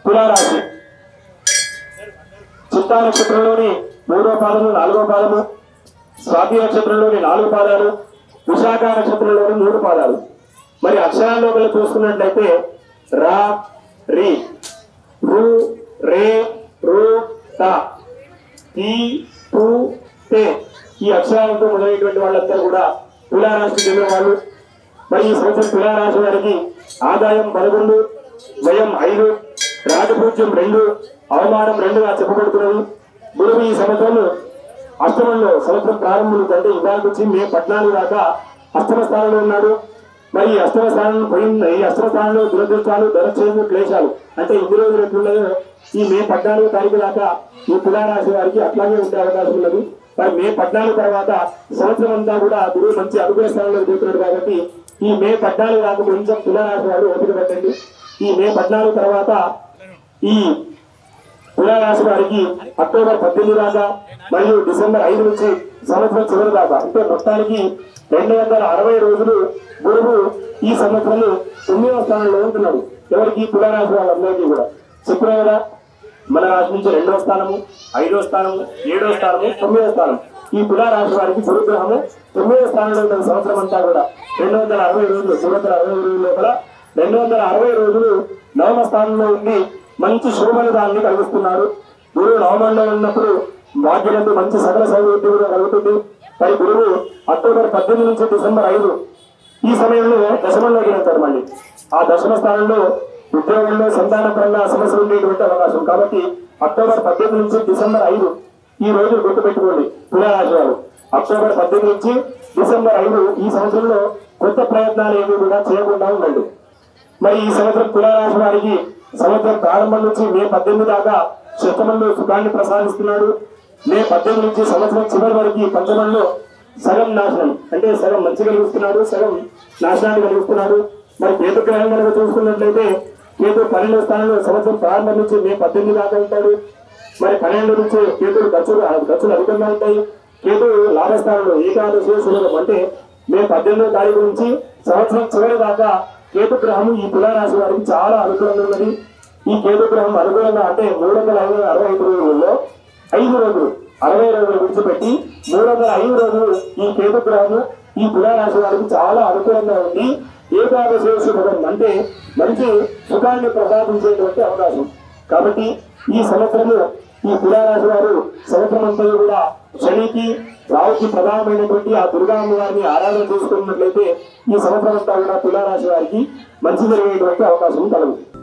తులారాశి చిత్తా నక్షత్రంలోని 3వ పాదము 4వ పాదము, స్వాతి నక్షత్రంలోని 4 పాదాలు, విశాఖ నక్షత్రంలోని 3 పాదాలు. మరి అక్షరాల్లో చూసుకున్నట్లయితే రా, రి, రు, రే, రు, త, ఈ, టు, తే ఈ అక్షరాలతో మొదలైనటువంటి వాళ్ళందరూ కూడా తులారాశికి చెందిన వాళ్ళు. మరి ఈ సంవత్సరం తులారాశి వారికి ఆదాయం 11, వ్యయం 5, రాజపూజ్యం 2, అవమానం 2గా చెప్పబడుతున్నది. గురువు ఈ సంవత్సరం అష్టమంలో సంవత్సరం ప్రారంభం అంటే ఇవాళ నుంచి మే 14 దాకా అష్టమ స్థానంలో ఉన్నాడు. మరి ఈ అష్టమ స్థానంలో పోయిన ఈ అష్టమ స్థానంలో దురదృష్టాలు, ధనక్షేమం, క్లేశాలు అంటే ఇన్ని రోజులు ఎట్లున్నాయో ఈ మే 14 తారీఖు దాకా ఈ తులారాశి వారికి అట్లాగే ఉండే అవకాశం ఉన్నది. మరి మే 14 తర్వాత సంవత్సరం అంతా కూడా గురువు మంచి అనుకూల స్థానంలో దిగుతున్నాడు కాబట్టి ఈ మే 14 దాకా కొంచెం తులారాశి వారు ఓపిక పెట్టండి. ఈ మే 14 తర్వాత ఈ తులారాశి వారికి అక్టోబర్ 18 దాకా మరియు డిసెంబర్ 5 నుంచి సంవత్సరం చివరి దాకా అంటే మొత్తానికి 260 రోజులు గురువు ఈ సంవత్సరం 9వ స్థానంలో ఉంటున్నాడు. ఎవరికి? తులారాశి వాళ్ళందరికీ కూడా. చెప్పినా కదా మన రాశి నుంచి 2వ స్థానము, 5వ స్థానము, 7వ స్థానము, 9వ స్థానం. ఈ తులారాశి వారికి గురుగ్రహము 9వ స్థానంలో ఉన్న సంవత్సరం అంతా కూడా 260 రోజులు 360 రోజుల లోపల 260 రోజులు 9వ స్థానంలో ఉండి మంచి శుభఫలితాన్ని కలిగిస్తున్నారు. గురువు నవమంలో ఉన్నప్పుడు భాగ్యులకు మంచి సకల సౌలభ్యం కూడా కలుగుతుంది. మరి గురువు అక్టోబర్ 18 నుంచి డిసెంబర్ 5 ఈ సమయంలో దశమంలోకి వెళ్తారు. మళ్ళీ ఆ దశమ స్థానంలో ఉద్యోగంలో సంతానపరంగా సమస్యలు ఉండేటువంటి అవకాశం. కాబట్టి అక్టోబర్ 18 నుంచి డిసెంబర్ 5 ఈ రోజు గుర్తుపెట్టుకోండి తులారాశి వారు. అక్టోబర్ 18 నుంచి డిసెంబర్ 5 ఈ సంవత్సరంలో కొత్త ప్రయత్నాలు ఏమీ కూడా చేయకుండా ఉండండి. మరి ఈ సంవత్సరం తులారాశి వారికి సంవత్సరం ప్రారంభం నుంచి మే 18 దాకా షష్టమంలో సుఖాన్ని ప్రసాదిస్తున్నాడు. మే 18 నుంచి సంవత్సరం చివరి వరకు పంచమంలో సగం నాశనం అంటే సగం మంచి కలిగిస్తున్నాడు, సగం నాశనాన్ని కలిగిస్తున్నాడు. మరి కేతు గ్రహం కనుక చూసుకున్నట్లయితే కేతు 12వ స్థానంలో సంవత్సరం ప్రారంభం నుంచి మే 18 దాకా ఉంటాడు. మరి 12 నుంచి కేతులు ఖర్చులు అధికంగా ఉంటాయి. కేతు లాభస్థానంలో ఏకాదశి శుభం అంటే మే 18వ తారీఖు నుంచి సంవత్సరం చివరి దాకా కేతు గ్రహం ఈ తులారాశి వారికి చాలా అనుకూలంగా ఉన్నది. ఈ కేతు గ్రహం అనుకూలంగా అంటే 365 రోజుల్లో 5 రోజులు 60 రోజులు విడిచిపెట్టి 305 రోజులు ఈ కేతు గ్రహము ఈ తులారాశి వారికి చాలా అనుకూలంగా ఉంది. ఏకాదశి శుభం అంటే మంచి సుఖాన్ని ప్రసాదించేటువంటి అవకాశం. కాబట్టి ఈ సంవత్సరము ఈ తులారాశి వారు సంవత్సరం అంతా కూడా శనికి రావుకి ప్రధానమైనటువంటి ఆ దుర్గా అమ్మవారిని ఆరాధన చేసుకున్నట్లయితే ఈ సంవత్సరం అంతా కూడా తులారాశి వారికి మంచి జరిగేటువంటి అవకాశం కలుగుతుంది.